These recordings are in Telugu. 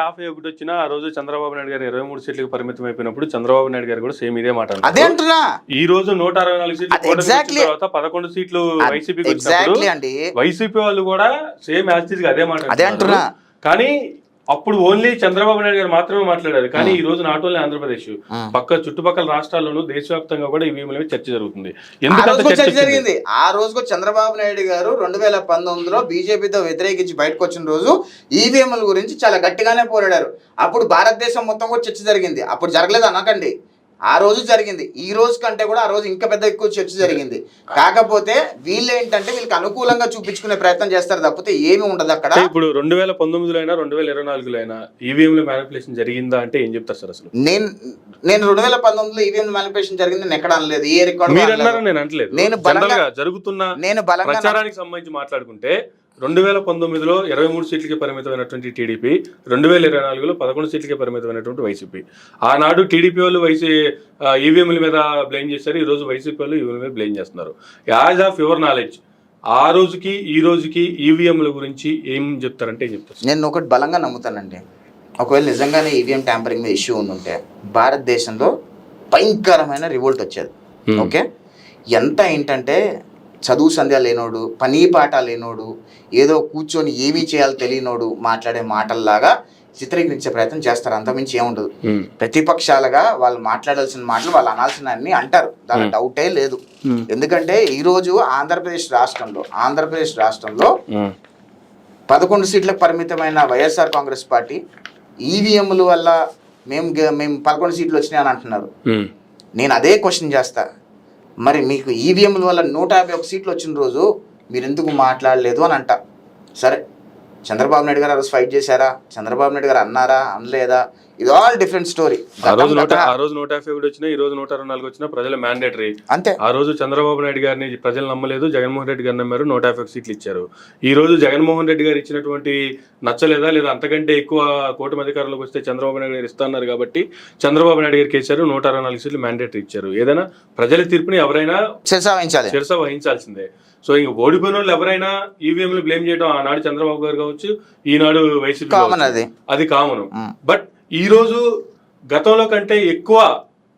50 ఒకటి వచ్చినా ఆ రోజు చంద్రబాబు నాయుడు గారు 23 సీట్లకు పరిమితం అయిపోయినప్పుడు చంద్రబాబు నాయుడు గారు కూడా సేమ్ ఇదే మాట అదే అంటున్నా. ఈ రోజు 164 సీట్లు తర్వాత 11 సీట్లు వైసీపీకి వచ్చినప్పుడు వైసీపీ వాళ్ళు కూడా సేమ్ యాజ్ గా అదే మాట అదే అంటున్నా. కానీ అప్పుడు ఓన్లీ చంద్రబాబు నాయుడు గారు మాత్రమే మాట్లాడారు. కానీ ఈ రోజు నాట్ ఓన్లీ ఆంధ్రప్రదేశ్ పక్క చుట్టుపక్కల రాష్ట్రాల్లోనూ దేశవ్యాప్తంగా కూడా ఈవీఎంల మీద చర్చ జరుగుతుంది. చర్చ జరిగింది ఆ రోజు చంద్రబాబు నాయుడు గారు 2019లో బీజేపీతో వ్యతిరేకించి బయటకు వచ్చిన రోజు ఈవీఎంల గురించి చాలా గట్టిగానే పోరాడారు. అప్పుడు భారతదేశం మొత్తం కూడా చర్చ జరిగింది. అప్పుడు జరగలేదు అనకండి, ఆ రోజు జరిగింది. ఈ రోజు కంటే కూడా ఆ రోజు ఇంకా పెద్ద ఎక్కువ చర్చ జరిగింది. కాకపోతే వీళ్ళు ఏంటంటే వీళ్ళకి అనుకూలంగా చూపించుకునే ప్రయత్నం చేస్తారు తప్పితే ఏమి ఉండదు అక్కడ. ఇప్పుడు 2019లో అయినా 2024లో అయినా ఈవీఎంల మ్యానిపులేషన్ జరిగిందా అంటే ఏం చెప్తారు సార్? అసలు నేను 2019లో ఈవీఎం మ్యానిపులేషన్ జరిగింది ఎక్కడ అనలేదు. ఏ రికార్డు నేను అంటలేదు. నేను ప్రచారానికి సంబంధించి మాట్లాడుకుంటే 2019లో 23 సీట్లకి పరిమితమైనటువంటి టీడీపీ, 2024లో 11 సీట్లకి పరిమితమైనటువంటి వైసీపీ. ఆనాడు టీడీపీ వాళ్ళు ఈవీఎంల మీద బ్లేమ్ చేశారు, ఈ రోజు వైసీపీ వాళ్ళు ఈవీఎంల మీద బ్లేమ్ చేస్తున్నారు. యాజ్ ఆఫ్ యువర్ నాలెడ్జ్ ఆ రోజుకి ఈ రోజుకి ఈవీఎంల గురించి ఏం చెప్తారంటే ఏం చెప్తారు? నేను ఒకటి బలంగా నమ్ముతానండి, ఒకవేళ నిజంగానే ఈవీఎం ట్యాంపరింగ్ మీద ఇష్యూ ఉంటే భారతదేశంలో భయంకరమైన రివోల్ట్ వచ్చేది. ఓకే, ఎంత ఏంటంటే చదువు సంధ్య లేనోడు, పని పాట లేనోడు, ఏదో కూర్చొని ఏమీ చేయాలో తెలియనోడు మాట్లాడే మాటల్లాగా చిత్రీకరించే ప్రయత్నం చేస్తారు. అంతమించి ఏముండదు. ప్రతిపక్షాలుగా వాళ్ళు మాట్లాడాల్సిన మాటలు వాళ్ళు అనాల్సిన అన్ని అంటారు, దాని డౌటే లేదు. ఎందుకంటే ఈరోజు ఆంధ్రప్రదేశ్ రాష్ట్రంలో 11 సీట్లకు పరిమితమైన వైఎస్ఆర్ కాంగ్రెస్ పార్టీ ఈవీఎంల వల్ల మేము 11 సీట్లు వచ్చినాయి అని అంటున్నారు. నేను అదే క్వశ్చన్ చేస్తా, మరి మీకు ఈవీఎంల వల్ల 151 సీట్లు వచ్చిన రోజు మీరు ఎందుకు మాట్లాడలేదు అని అంట. సరే, చంద్రబాబు నాయుడు గారు ఆ రోజు ఫైట్ చేశారా, చంద్రబాబు నాయుడు గారు అన్నారా, అనలేదా, ఇది ఆల్ డిఫరెంట్ స్టోరీ. ఆ రోజు 151 వచ్చినా, ఈ రోజు 124 వచ్చినా ప్రజల మ్యాండేటరీ అంతే. ఆ రోజు చంద్రబాబు నాయుడు గారిని ప్రజలు నమ్మలేదు, జగన్మోహన్ రెడ్డి గారు నమ్మారు, 151 సీట్లు ఇచ్చారు. ఈ రోజు జగన్మోహన్ రెడ్డి గారు ఇచ్చినటువంటి నచ్చలేదా, లేదా అంతకంటే ఎక్కువ కూటమి అధికారంలోకి వస్తే చంద్రబాబు నాయుడు గారు ఇస్తున్నారు కాబట్టి చంద్రబాబు నాయుడు గారికి ఇచ్చారు, 164 సీట్లు మ్యాండేటరీ ఇచ్చారు. ఏదైనా ప్రజల తీర్పుని ఎవరైనా శిరస వహించాల్సిందే. సో ఇంక ఓడిపోయిన వాళ్ళు ఎవరైనా ఈవీఎంలు బ్లేమ్ చేయడం ఆనాడు చంద్రబాబు గారు కావచ్చు, ఈనాడు వైసీపీ అది కామన్. బట్ ఈ రోజు గతంలో కంటే ఎక్కువ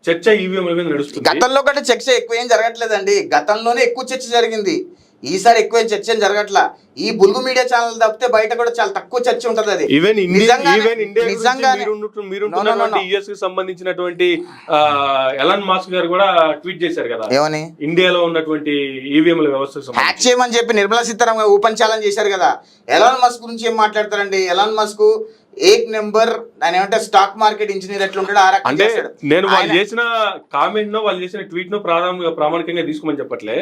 చర్చ ఈవీఎంల మీద నడుస్తుంది. గతంలో కంటే చర్చ ఎక్కువ ఏం జరగట్లేదండి, గతంలోనే ఎక్కువ చర్చ జరిగింది. ఈసారి ఎక్కువ చర్చ ఏం జరగట్లా. ఈ బుల్గు మీడియా ఛానల్ తప్పితే బయట కూడా చాలా తక్కువ చర్చ ఉంటది. అది సంబంధించినటువంటి ఎలాన్ మాస్క్ గారు కూడా ట్వీట్ చేశారు కదా, ఏమని ఇండియాలో ఉన్నటువంటి ఈవీఎంల వ్యవస్థ హ్యాక్ చేయమని చెప్పి నిర్మలా సీతారామన్ ఓపెన్ ఛాలెంజ్ చేశారు కదా. ఎలాన్ మస్క్ గురించి ఏం మాట్లాడతారండి? ఎలాన్ మస్క్ ఏక్ నెంబర్ ఆయన ఏమంటే స్టాక్ మార్కెట్ ఇంజనీర్ ఎట్లా ఉంటాడు అంటే నేను వాళ్ళు చేసిన కామెంట్ నో వాళ్ళు చేసిన ట్వీట్ నో ప్రామాణికంగా తీసుకోమని చెప్పట్లే.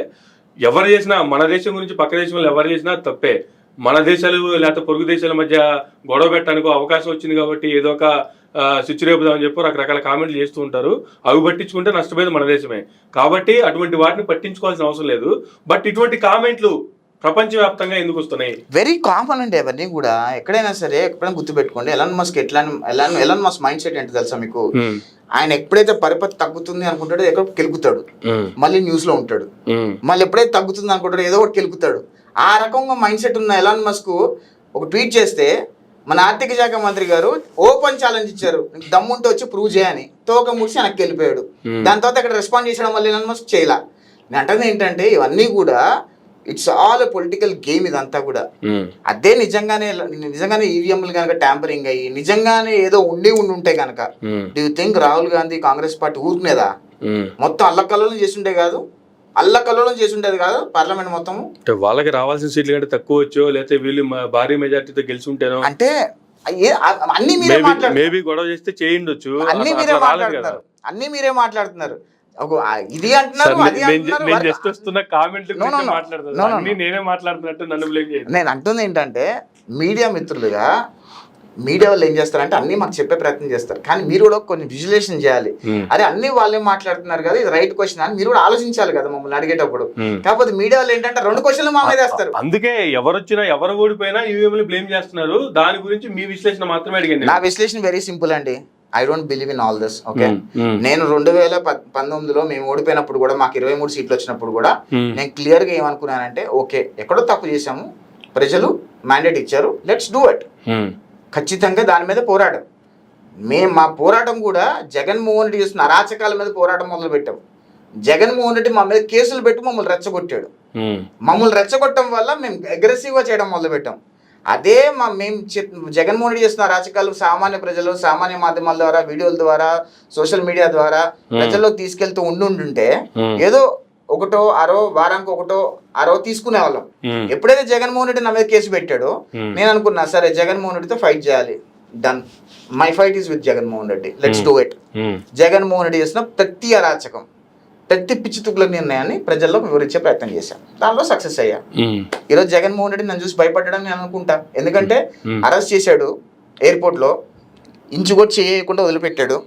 ఎవరు చేసినా మన దేశం గురించి పక్క దేశంలో ఎవరు చేసినా తప్పే. మన దేశాలు లేకపోతే పొరుగు దేశాల మధ్య గొడవ పెట్టడానికి అవకాశం వచ్చింది కాబట్టి ఏదో ఒక సిచ్చురేపుదామని చెప్పి రకరకాల కామెంట్లు చేస్తూ ఉంటారు. అవి పట్టించుకుంటే నష్టపోయేది మన దేశమే. కాబట్టి అటువంటి వాటిని పట్టించుకోవాల్సిన అవసరం లేదు. బట్ ఇటువంటి కామెంట్లు ప్రపంచవ్యాప్తంగా ఎందుకు వస్తున్నాయి? వెరీ కామన్ అండి అవన్నీ కూడా. ఎక్కడైనా సరే ఎప్పుడైనా గుర్తుపెట్టుకోండి, ఎలాన్ మస్క్ మైండ్ సెట్ ఏంటో తెలుసా మీకు? ఆయన ఎప్పుడైతే పరిపతి తగ్గుతుంది అనుకుంటాడో ఎక్కడ కెలుకుతాడు, మళ్ళీ న్యూస్ లో ఉంటాడు. మళ్ళీ ఎప్పుడైతే తగ్గుతుంది అనుకుంటాడో ఏదో ఒకటి కెలుకుతాడు. ఆ రకంగా మైండ్ సెట్ ఉన్న ఎలాన్ మస్క్ ఒక ట్వీట్ చేస్తే మన ఆర్థిక శాఖ మంత్రి గారు ఓపెన్ ఛాలెంజ్ ఇచ్చారు, దమ్ముంటే వచ్చి ప్రూవ్ చేయని. తోక ముడిచి వెనక్కి వెళ్ళిపోయాడు. దాని తర్వాత ఇక్కడ రెస్పాండ్ చేసడం వల్ల ఎలాన్ మస్క్ చేయలా. నేను అంటుంది ఏంటంటే ఇవన్నీ కూడా ఇట్స్ ఆల్ పొలిటికల్ గేమ్ ఇదంతా కూడా. అదే నిజంగానే ఈవీఎంలు కనుక ట్యాంపరింగ్ అయ్యి నిజంగానే ఏదో ఉండి ఉంటే కనుక do you think Rahul Gandhi Congress party ఊరుకునేదా? మొత్తం అల్లకల్లోలం చేస్తుండే కాదు, పార్లమెంట్ మొత్తం. వాళ్ళకి రావాల్సిన సీట్లు కంటే తక్కువ వచ్చో లేకపోతే వీళ్ళు భారీ మెజార్టీతో గెలిచి ఉంటేనో అంటే అన్ని మీరే మేబీ గొడవ చేస్తే చేయండొచ్చు. అన్ని మీరే మాట్లాడుతున్నారు. ఇది నేనే మాట్లాడుతున్నట్టు నన్ను బ్లేమ్ చేయండి. నేను అంటుంది ఏంటంటే మీడియా మిత్రులుగా మీడియా వాళ్ళు ఏం చేస్తారంటే అన్ని మాకు చెప్పే ప్రయత్నం చేస్తారు, కానీ మీరు కూడా కొన్ని విజులేషన్ చేయాలి. అరే అన్ని వాళ్ళే మాట్లాడుతున్నారు కదా, ఇది రైట్ క్వశ్చన్ అని మీరు కూడా ఆలోచించాలి కదా మమ్మల్ని అడిగేటప్పుడు. కాకపోతే మీడియా వాళ్ళు ఏంటంటే 2 క్వశ్చన్లు మా మీద వేస్తారు. అందుకే ఎవరొచ్చినా ఎవరు ఓడిపోయినా ఈవీఎంలు బ్లేమ్ చేస్తున్నారు. దాని గురించి మీ విశ్లేషణ మాత్రమే అడిగింది. నా విశ్లేషణ వెరీ సింపుల్ అండి. I don't believe in all this. Okay, నేను 2019లో మేము ఓడిపోయినప్పుడు కూడా మాకు 23 సీట్లు వచ్చినప్పుడు కూడా నేను క్లియర్ గా ఏమనుకున్నానంటే ఓకే ఎక్కడో తప్పు చేశాము, ప్రజలు మ్యాండేట్ ఇచ్చారు, లెట్స్ డూ ఇట్. ఖచ్చితంగా దాని మీద పోరాటం. మా పోరాటం కూడా జగన్మోహన్ రెడ్డి చేస్తున్న అరాచకాల మీద పోరాటం మొదలుపెట్టాం. జగన్మోహన్ రెడ్డి మా మీద కేసులు పెట్టి మమ్మల్ని రెచ్చగొట్టాడు. మమ్మల్ని రెచ్చగొట్టడం వల్ల మేము అగ్రెసివ్గా చేయడం మొదలుపెట్టాం. అదే మేము జగన్మోహన్ రెడ్డి చేస్తున్న అరాచకాలు సామాన్య ప్రజలు సామాన్య మాధ్యమాల ద్వారా వీడియోల ద్వారా సోషల్ మీడియా ద్వారా ప్రజల్లోకి తీసుకెళ్తూ ఉండుంటే ఏదో ఒకటో అరో వారానికి ఒకటో అరో తీసుకునే వాళ్ళం. ఎప్పుడైతే జగన్మోహన్ రెడ్డి నా మీద కేసు పెట్టాడో నేను అనుకున్నా, సరే జగన్మోహన్ రెడ్డితో ఫైట్ చేయాలి, done, my fight is with Jaganmohan Reddy, let's do it. Jaganmohan Reddy చేసిన ప్రతి అరాచకం ప్రతి పిచ్చి తుగ్గుల నిర్ణయాన్ని ప్రజల్లో వివరించే ప్రయత్నం చేశాం. దానిలో సక్సెస్ అయ్యా. ఈరోజు జగన్మోహన్ రెడ్డి నన్ను చూసి భయపడ్డాడని నేను అనుకుంటా. ఎందుకంటే అరెస్ట్ చేశాడు ఎయిర్పోర్ట్ లో, ఇంచు కూడా చేయకుండా వదిలిపెట్టాడు.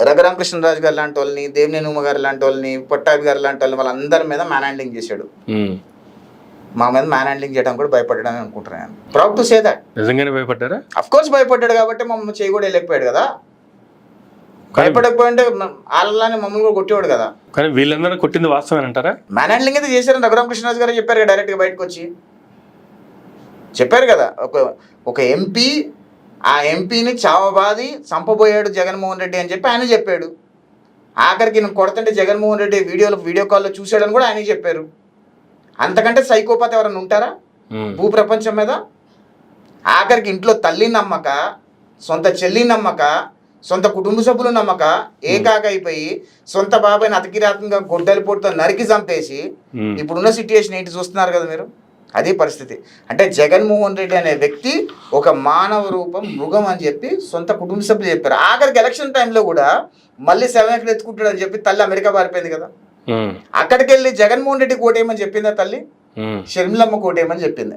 రఘురామకృష్ణరాజు గారు లాంటి వాళ్ళని, దేవినేని ఉమ గారు లాంటి వాళ్ళని, పొట్టాభి గారు లాంటి వాళ్ళని వాళ్ళందరి మీద మ్యాన్ హ్యాండ్లింగ్ చేశాడు. మా మీద మ్యాన్ హ్యాండ్లింగ్ చేయడం కూడా భయపడ్డాడని అనుకుంటున్నాను. Proud to say that. నిజంగానే భయపడ్డారా? అఫ్ కోర్స్ భయపడ్డాడు కాబట్టి మమ్మల్ని చేయి కూడా వెళ్ళకపోయాడు కదా. భయపడకపోయింటే వాళ్ళని మమ్మల్ని కూడా కొట్టేవాడు కదా. కానీ వీళ్ళందరూ కొట్టింది వాస్తవం అంటారా? మ్యాన్ హ్యాండ్లింగ్ అయితే చేశారని రఘురామకృష్ణరాజు గారు చెప్పారు కదా, డైరెక్ట్గా బయటకు వచ్చి చెప్పారు కదా. ఒక ఎంపీ ఆ ఎంపీని చావబాది చంపబోయాడు జగన్మోహన్ రెడ్డి అని చెప్పి ఆయన చెప్పాడు. ఆఖరికి నేను కొడుతుంటే జగన్మోహన్ రెడ్డి వీడియో కాల్లో చూశాడని కూడా ఆయన చెప్పారు. అంతకంటే సైకోపాత్ ఎవరైనా ఉంటారా భూ ప్రపంచం మీద? ఆఖరికి ఇంట్లో తల్లి నమ్మక, సొంత చెల్లి నమ్మక, సొంత కుటుంబ సభ్యులు నమ్మక ఏకాక అయిపోయి సొంత బాబాయిని అతికిరాత్మకంగా గొడ్డలి పొట్టుతో నరికి చంపేసి ఇప్పుడున్న సిచ్యుయేషన్ ఏంటి చూస్తున్నారు కదా మీరు. అదే పరిస్థితి. అంటే జగన్మోహన్ రెడ్డి అనే వ్యక్తి ఒక మానవ రూపం, మృగం అని చెప్పి సొంత కుటుంబ సభ్యులు చెప్పారు. ఆఖరికి ఎలక్షన్ టైంలో కూడా మళ్ళీ 7 ఎకర్లు ఎత్తుకుంటాడు అని చెప్పి తల్లి అమెరికా పారిపోయింది కదా. అక్కడికి వెళ్ళి జగన్మోహన్ రెడ్డికి ఓటేయమని చెప్పిందా తల్లి? షర్మిలమ్మ ఓటేయమని చెప్పింది.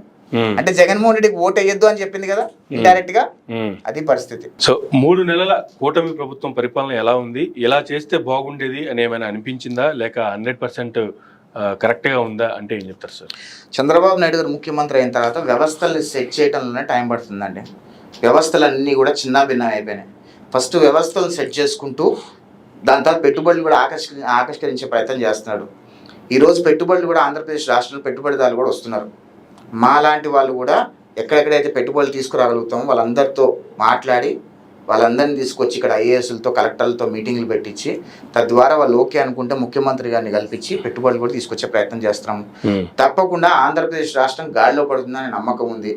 అంటే జగన్మోహన్ రెడ్డికి ఓటు వేయొద్దు అని చెప్పింది కదా ఇండైరెక్ట్ గా. అది పరిస్థితి. సో 3 నెలల కూటమి ప్రభుత్వం పరిపాలన ఎలా ఉంది, ఎలా చేస్తే బాగుండేది అని ఏమైనా అనిపించిందా, లేక 100% కరెక్ట్ గా ఉందా అంటే ఏం చెప్తారు సార్? చంద్రబాబు నాయుడు గారు ముఖ్యమంత్రి అయిన తర్వాత వ్యవస్థల్ని సెట్ చేయడంలోనే టైం పడుతుందండి. వ్యవస్థలన్నీ కూడా చిన్నాభిన్నం అయిపోయినాయి. ఫస్ట్ వ్యవస్థలను సెట్ చేసుకుంటూ దాని తర్వాత పెట్టుబడులు కూడా ఆకర్షించే ప్రయత్నం చేస్తున్నాడు. ఈరోజు పెట్టుబడులు కూడా ఆంధ్రప్రదేశ్ రాష్ట్రంలో పెట్టుబడిదారులు కూడా వస్తున్నారు. మా లాంటి వాళ్ళు కూడా ఎక్కడెక్కడైతే పెట్టుబడులు తీసుకురాగలుగుతామో వాళ్ళందరితో మాట్లాడి వాళ్ళందరినీ తీసుకొచ్చి ఇక్కడ ఐఏఎస్లతో కలెక్టర్లతో మీటింగ్లు పెట్టించి తద్వారా వాళ్ళు ఓకే అనుకుంటే ముఖ్యమంత్రి గారిని కల్పించి పెట్టుబడులు కూడా తీసుకొచ్చే ప్రయత్నం చేస్తున్నాము. తప్పకుండా ఆంధ్రప్రదేశ్ రాష్ట్రం గాడిలో పడుతుందనే నమ్మకం ఉంది.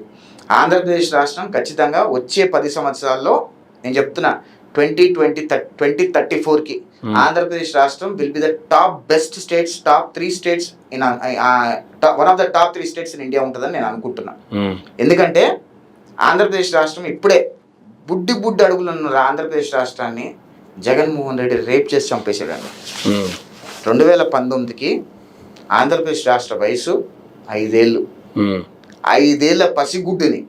ఆంధ్రప్రదేశ్ రాష్ట్రం ఖచ్చితంగా వచ్చే 10 సంవత్సరాల్లో నేను చెప్తున్నా 2034కి ఆంధ్రప్రదేశ్ రాష్ట్రం will be the top best states, top 3 states in one of the top 3 states in India ఉంటుందని నేను అనుకుంటున్నా. ఎందుకంటే ఆంధ్రప్రదేశ్ రాష్ట్రం ఇప్పుడే బుడ్డి అడుగులు ఉన్న ఆంధ్రప్రదేశ్ రాష్ట్రాన్ని జగన్మోహన్ రెడ్డి రేప్ చేసి చంపేశాడండి. 2019కి ఆంధ్రప్రదేశ్ రాష్ట్ర వయసు 5 ఏళ్ళు. 5 ఏళ్ల పసిగుడ్డుని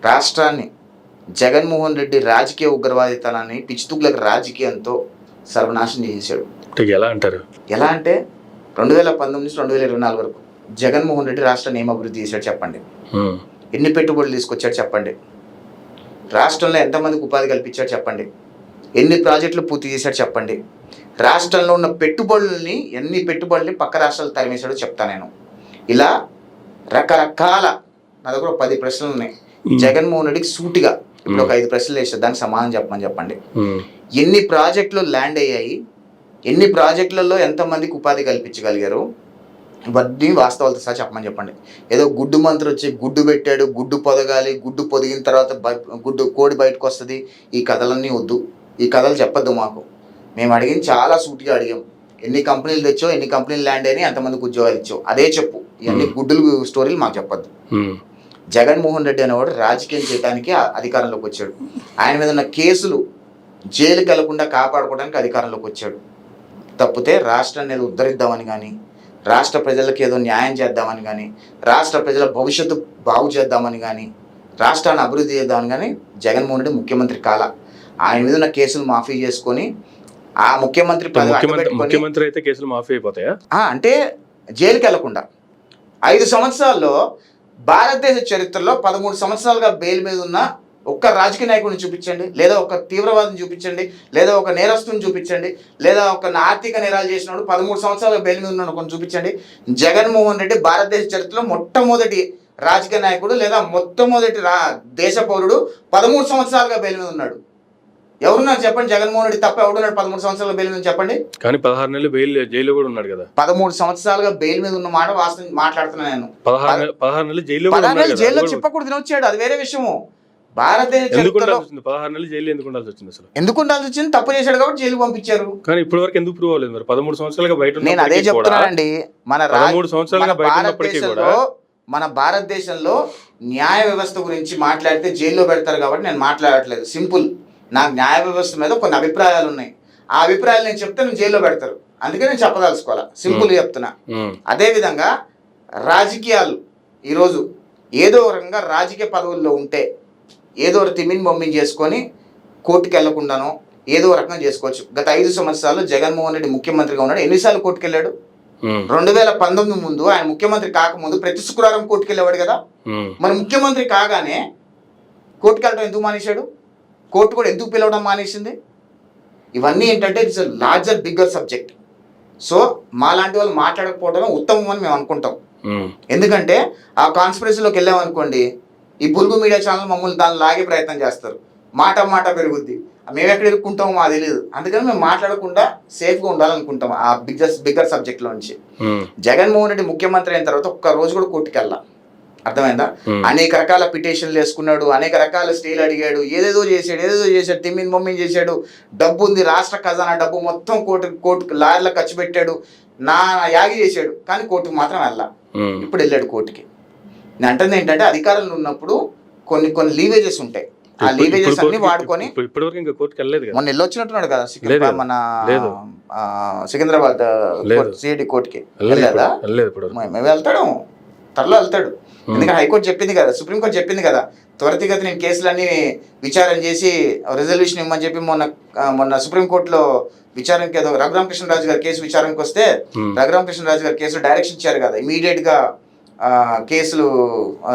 రాష్ట్రాన్ని జగన్మోహన్ రెడ్డి రాజకీయ ఉగ్రవాదితనాన్ని పిచ్చితుగ్గులకు రాజకీయంతో సర్వనాశనం చేశాడు. ఎలా అంటారు? ఎలా అంటే 2019 నుంచి 2024 వరకు జగన్మోహన్ రెడ్డి రాష్ట్రాన్ని ఏం అభివృద్ధి చేశాడు చెప్పండి? ఎన్ని పెట్టుబడులు తీసుకొచ్చాడు చెప్పండి? రాష్ట్రంలో ఎంతమందికి ఉపాధి కల్పించాడు చెప్పండి? ఎన్ని ప్రాజెక్టులు పూర్తి చేశాడు చెప్పండి? రాష్ట్రంలో ఉన్న ఎన్ని పెట్టుబడుల్ని పక్క రాష్ట్రాలు తరిమేశాడో చెప్తా నేను. ఇలా రకరకాల నా దగ్గర 10 ప్రశ్నలు ఉన్నాయి. జగన్మోహన్ రెడ్డికి సూటిగా ఇప్పుడు ఒక 5 ప్రశ్నలు వేస్తారు, దానికి సమాధానం చెప్పండి. ఎన్ని ప్రాజెక్టులు ల్యాండ్ అయ్యాయి, ఎన్ని ప్రాజెక్టులలో ఎంతమందికి ఉపాధి కల్పించగలిగారు, ఇవన్నీ వాస్తవాలతో సహా చెప్పండి. ఏదో గుడ్డు మంత్రి వచ్చి గుడ్డు పెట్టాడు, గుడ్డు పొదగాలి, గుడ్డు పొదిగిన తర్వాత కోడి బయటకు వస్తుంది, ఈ కథలన్నీ వద్దు. ఈ కథలు చెప్పొద్దు మాకు. మేము అడిగింది చాలా సూటిగా అడిగాం. ఎన్ని కంపెనీలు తెచ్చావు, ఎన్ని కంపెనీలు ల్యాండ్ అయినాయి, ఎంతమందికి ఉద్యోగాలు ఇచ్చావు, అదే చెప్పు. ఇవన్నీ గుడ్డులు స్టోరీలు మాకు చెప్పొద్దు. జగన్మోహన్ రెడ్డి అనేవాడు రాజకీయం చేయడానికి అధికారంలోకి వచ్చాడు. ఆయన మీద ఉన్న కేసులు జైలుకి వెళ్లకుండా కాపాడుకోవడానికి అధికారంలోకి వచ్చాడు. తప్పితే రాష్ట్రాన్ని ఏదో ఉద్ధరిద్దామని కానీ, రాష్ట్ర ప్రజలకు ఏదో న్యాయం చేద్దామని కానీ, రాష్ట్ర ప్రజల భవిష్యత్తు బాగు చేద్దామని కానీ, రాష్ట్రాన్ని అభివృద్ధి చేద్దామని కానీ జగన్మోహన్ రెడ్డి ముఖ్యమంత్రి కాల. ఆయన మీద ఉన్న కేసులు మాఫీ చేసుకొని ఆ ముఖ్యమంత్రి అయితే కేసులు మాఫీ అయిపోతాయా? అంటే జైలుకి వెళ్లకుండా 5 సంవత్సరాల్లో భారతదేశ చరిత్రలో 13 సంవత్సరాలుగా బెయిల్ మీద ఉన్న ఒక్క రాజకీయ నాయకుడిని చూపించండి, లేదా ఒక తీవ్రవాదిని చూపించండి, లేదా ఒక నేరస్తుని చూపించండి, లేదా ఒక ఆర్థిక నేరాలు చేసినప్పుడు 13 సంవత్సరాలుగా బెయిల్ మీద ఉన్న కొన్ని చూపించండి. జగన్మోహన్ రెడ్డి భారతదేశ చరిత్రలో మొట్టమొదటి రాజకీయ నాయకుడు లేదా మొట్టమొదటి దేశ పౌరుడు 13 సంవత్సరాలుగా బెయిల్ మీద ఉన్నాడు. ఎవరున్నారు చెప్పండి? జగన్మోహన్ రెడ్డి తప్ప ఎవడున్నాడు 13 సంవత్సరాల బెయిల్ మీద చెప్పండి? కానీ 16 నెలలు బెయిల్ జైల్లో కూడా ఉన్నాడు కదా. 13 సంవత్సరాలుగా బెయిల్ మీద ఉన్న మాట వాస్తవం మాట్లాడుతున్నా నేను. 16 నెలలు జైల్లో 16 నెలలు జైల్లో చిప్పకూడదు తినొచ్చాడు, అది వేరే విషయము. భారతదేశ 16 నెలలు జైలు ఎందుకు ఉండాల్సి వచ్చింది? అసలు ఎందుకు ఉండాల్సి వచ్చింది? తప్పు చేశాడు కాబట్టి జైలు పంపించారు. కానీ ఇప్పటి వరకు ఎందుకు ప్రూవ్ అవ్వలేదు మరి? 13 సంవత్సరాలుగా బయట. నేను అదే చెప్తున్నానండి, మన 13 సంవత్సరాలుగా బయట ఉన్నప్పటికీ కూడా మన భారతదేశంలో న్యాయ వ్యవస్థ గురించి మాట్లాడితే జైల్లో పెడతారు కాబట్టి నేను మాట్లాడట్లేదు. సింపుల్, నాకు న్యాయ వ్యవస్థ మీద కొన్ని అభిప్రాయాలు ఉన్నాయి. ఆ అభిప్రాయాలు నేను చెప్తే నేను జైల్లో పెడతారు, అందుకే నేను చెప్పదలుచుకోవాలా. సింపుల్ చెప్తున్నా. అదే విధంగా రాజకీయాలు ఈరోజు ఏదో రకంగా రాజకీయ పదవుల్లో ఉంటే ఏదో తిమ్మిని బొమ్మిని చేసుకొని కోర్టుకు వెళ్లకుండానో ఏదో రకంగా చేసుకోవచ్చు. గత 5 సంవత్సరాలు జగన్మోహన్ రెడ్డి ముఖ్యమంత్రిగా ఉన్నాడు. ఎన్నిసార్లు కోర్టుకు వెళ్ళాడు? 2019 ముందు ఆయన ముఖ్యమంత్రి కాకముందు ప్రతి శుక్రవారం కోర్టుకు వెళ్ళేవాడు కదా. మరి ముఖ్యమంత్రి కాగానే కోర్టుకు వెళ్ళడం ఎందుకు మానేశాడు? కోర్టు కూడా ఎందుకు పిలవడం మానేసింది? ఇవన్నీ ఏంటంటే it's larger bigger subject. So మాలాంటి వాళ్ళు మాట్లాడకపోవడమే ఉత్తమం అని మేము అనుకుంటాం. ఎందుకంటే ఆ కాన్స్పిరసీలోకి వెళ్ళామనుకోండి, ఈ బుల్గు మీడియా ఛానల్ మమ్మల్ని దాన్ని లాగే ప్రయత్నం చేస్తారు. మాట పెరుగుద్ది, మేము ఎక్కడ ఇరుక్కుంటామో మాకు తెలియదు. అందుకని మేము మాట్లాడకుండా సేఫ్గా ఉండాలనుకుంటాం ఆ బిగ్గర్ సబ్జెక్ట్లో నుంచి. జగన్మోహన్ రెడ్డి ముఖ్యమంత్రి అయిన తర్వాత ఒక్క రోజు కూడా కోర్టుకు వెళ్ళా, అర్థమైందా? అనేక రకాల పిటిషన్లు వేసుకున్నాడు, అనేక రకాల స్టేలు అడిగాడు, ఏదేదో చేశాడు, తిమ్మిని మమ్మిని చేశాడు. డబ్బు ఉంది, రాష్ట్ర ఖజానా డబ్బు మొత్తం కోర్టుకు లాయర్లకు ఖర్చు పెట్టాడు, నా యాగి చేశాడు. కానీ కోర్టుకు మాత్రం వెళ్ళా. ఇప్పుడు వెళ్ళాడు కోర్టుకి. నేను అంటుంది ఏంటంటే అధికారంలో ఉన్నప్పుడు కొన్ని లీవేజెస్ ఉంటాయి. ఆ లీవేజెస్ అన్ని వాడుకొని మొన్న వెళ్ళొచ్చినట్టున్నాడు కదా మన సికింద్రాబాద్ సిఐడి కోర్టుకి. వెళ్ళలేదా? మేము వెళ్తాడు, త్వరలో వెళ్తాడు. ఎందుకంటే హైకోర్టు చెప్పింది కదా, సుప్రీంకోర్టు చెప్పింది కదా, త్వరితగతిన నేను కేసులన్నీ విచారణ చేసి రిజల్యూషన్ ఇవ్వమని చెప్పి మొన్న సుప్రీంకోర్టులో విచారణకి ఏదో రఘురామకృష్ణరాజు గారి కేసు విచారణకు వస్తే రఘురామకృష్ణరాజు గారి కేసులో డైరెక్షన్ ఇచ్చారు కదా, ఇమీడియట్ గా కేసులు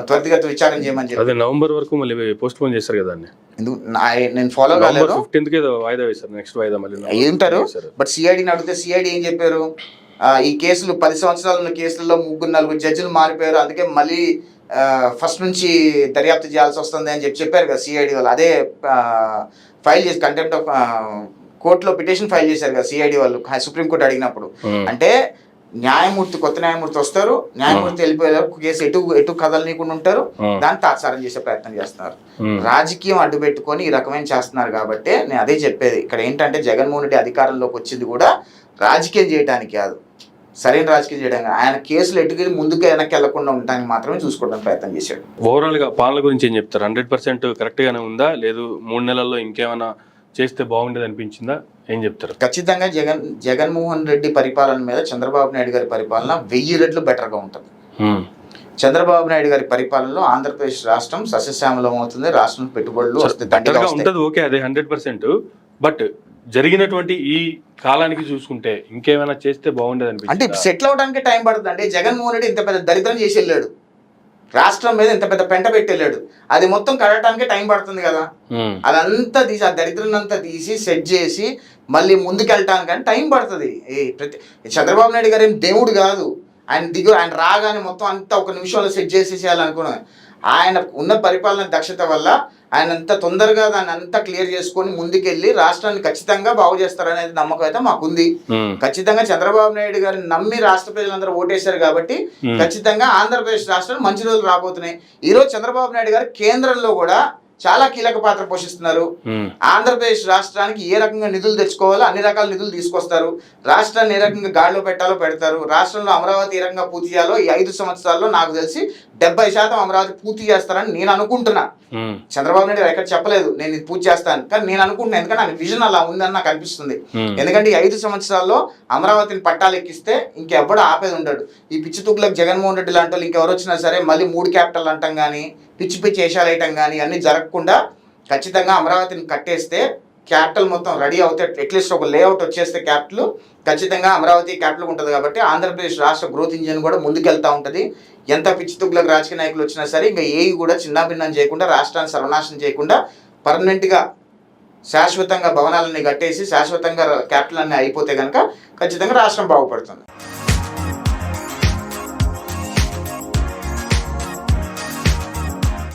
త్వరితగత విచారణ చేయమని చెప్పి. నవంబర్ వరకు మళ్ళీ పోస్ట్ పోన్ చేస్తారు కదా. నేను ఫాలో కాలేదు. 15th కి వాయిదా వేశారు, నెక్స్ట్ వాయిదా మళ్ళీ ఏంటారు. బట్ సిఐడిని అడిగితే సిఐడి ఏం చెప్పారు? ఈ కేసులు 10 సంవత్సరాలు ఉన్న కేసులలో 3-4 జడ్జిలు మారిపోయారు, అందుకే మళ్ళీ ఫస్ట్ నుంచి దర్యాప్తు చేయాల్సి వస్తుంది అని చెప్పారు కదా సిఐడి వాళ్ళు. అదే ఫైల్ చేసి కంటెంప్ట్ ఆఫ్ కోర్టులో పిటిషన్ ఫైల్ చేశారు కదా సిఐడి వాళ్ళు సుప్రీంకోర్టు అడిగినప్పుడు. అంటే కొత్త న్యాయమూర్తి వస్తారు, న్యాయమూర్తి వెళ్ళిపోయారు, కేసు ఎటు కదలనీయకుండా ఉంటారు, దాన్ని తాత్సారం చేసే ప్రయత్నం చేస్తున్నారు. రాజకీయం అడ్డు పెట్టుకొని ఈ రకమైన చేస్తున్నారు. కాబట్టి నేను అదే చెప్పేది, ఇక్కడ ఏంటంటే జగన్మోహన్ రెడ్డి అధికారంలోకి వచ్చింది కూడా రాజకీయం చేయడానికి కాదు, సరైన రాజకీయం చేయడానికి. ఆయన కేసులు ఎటుకి ముందుకు వెనక్కి వెళ్లకుండా ఉండడానికి మాత్రమే చూసుకోవడానికి ప్రయత్నం చేశాడు. ఓవరాల్ గా పాలన గురించి ఏం చెప్తారు? 100% కరెక్ట్ గానే ఉందా, లేదు 3 నెలల్లో ఇంకేమైనా చేస్తే బాగుండేది అనిపించిందా? ఏం చెప్తారు? ఖచ్చితంగా జగన్మోహన్ రెడ్డి పరిపాలన మీద చంద్రబాబు నాయుడు గారి పరిపాలన 1000 రెట్లు బెటర్గా ఉంటుంది. చంద్రబాబు నాయుడు గారి పరిపాలనలో ఆంధ్రప్రదేశ్ రాష్ట్రం సస్యశ్యామలం అవుతుంది, రాష్ట్రం పెట్టుబడులు ఉంటుంది. ఓకే, అదే 100%. బట్ జరిగినటువంటి ఈ కాలానికి చూసుకుంటే ఇంకేమైనా చేస్తే బాగుండేది అనిపించింది. అంటే సెటిల్ అవడానికి టైం పడుతుంది. అంటే జగన్మోహన్ రెడ్డి ఇంత పెద్ద దరిద్రం చేసి వెళ్ళాడు, రాష్ట్రం మీద ఇంత పెద్ద పెంట పెట్టి వెళ్ళాడు, అది మొత్తం కడగటానికి టైం పడుతుంది కదా. అదంతా తీసి ఆ దరిద్రం అంతా తీసి సెట్ చేసి మళ్ళీ ముందుకు వెళ్ళటానికి టైం పడుతుంది. చంద్రబాబు నాయుడు గారు ఏం దేవుడు కాదు, ఆయన రాగానే మొత్తం అంతా ఒక నిమిషంలో సెట్ చేసేసేయాలనుకున్నాను. ఆయన ఉన్న పరిపాలన దక్షత వల్ల ఆయన అంత తొందరగా దాన్ని అంతా క్లియర్ చేసుకొని ముందుకెళ్ళి రాష్ట్రాన్ని ఖచ్చితంగా బాగు చేస్తారనేది నమ్మకం అయితే మాకుంది. ఖచ్చితంగా చంద్రబాబు నాయుడు గారిని నమ్మి రాష్ట్ర ప్రజలందరూ ఓటేశారు కాబట్టి ఖచ్చితంగా ఆంధ్రప్రదేశ్ రాష్ట్రం మంచి రోజులు రాబోతున్నాయి. ఈ రోజు చంద్రబాబు నాయుడు గారు కేంద్రంలో కూడా చాలా కీలక పాత్ర పోషిస్తున్నారు. ఆంధ్రప్రదేశ్ రాష్ట్రానికి ఏ రకంగా నిధులు తెచ్చుకోవాలో అన్ని రకాల నిధులు తీసుకొస్తారు, రాష్ట్రాన్ని ఏ రకంగా గాడిలో పెట్టాలో పెడతారు. రాష్ట్రంలో అమరావతి ఏ రకంగా పూర్తి చేయాలో ఈ 5 సంవత్సరాల్లో నాకు తెలిసి 70% అమరావతి పూర్తి చేస్తారని నేను అనుకుంటున్నా. చంద్రబాబు నాయుడు ఎక్కడ చెప్పలేదు నేను ఇది పూర్తి చేస్తాను, కానీ నేను అనుకుంటున్నాను, ఎందుకంటే ఆయన విజన్ అలా ఉందని నాకు అనిపిస్తుంది. ఎందుకంటే ఈ 5 సంవత్సరాల్లో అమరావతిని పట్టాలు ఎక్కిస్తే ఇంకెవ్వడు ఆపేది ఉండడు. ఈ పిచ్చి తుక్కులకు జగన్మోహన్ రెడ్డి లాంటి వాళ్ళు ఇంకెవరు వచ్చినా సరే మళ్ళీ 3 క్యాపిటల్ అంటాం కానీ పిచ్చి వేషాలు వేయటం కానీ అన్నీ జరగకుండా ఖచ్చితంగా అమరావతిని కట్టేస్తే క్యాపిటల్ మొత్తం రెడీ అవుతాయి. అట్లీస్ట్ ఒక లేఅవుట్ వచ్చేస్తే క్యాపిటల్ ఖచ్చితంగా అమరావతి క్యాపిటల్ ఉంటుంది. కాబట్టి ఆంధ్రప్రదేశ్ రాష్ట్ర గ్రోత్ ఇంజిన్ కూడా ముందుకెళ్తూ ఉంటుంది. ఎంత పిచ్చి తుగ్గులకు రాజకీయ నాయకులు వచ్చినా సరే ఇంకా ఏవి కూడా చిన్నాభిన్నం చేయకుండా రాష్ట్రాన్ని సర్వనాశనం చేయకుండా పర్మనెంట్గా శాశ్వతంగా భవనాలన్నీ కట్టేసి శాశ్వతంగా క్యాపిటల్ అన్నీ అయిపోతే కనుక ఖచ్చితంగా రాష్ట్రం బాగుపడుతుంది.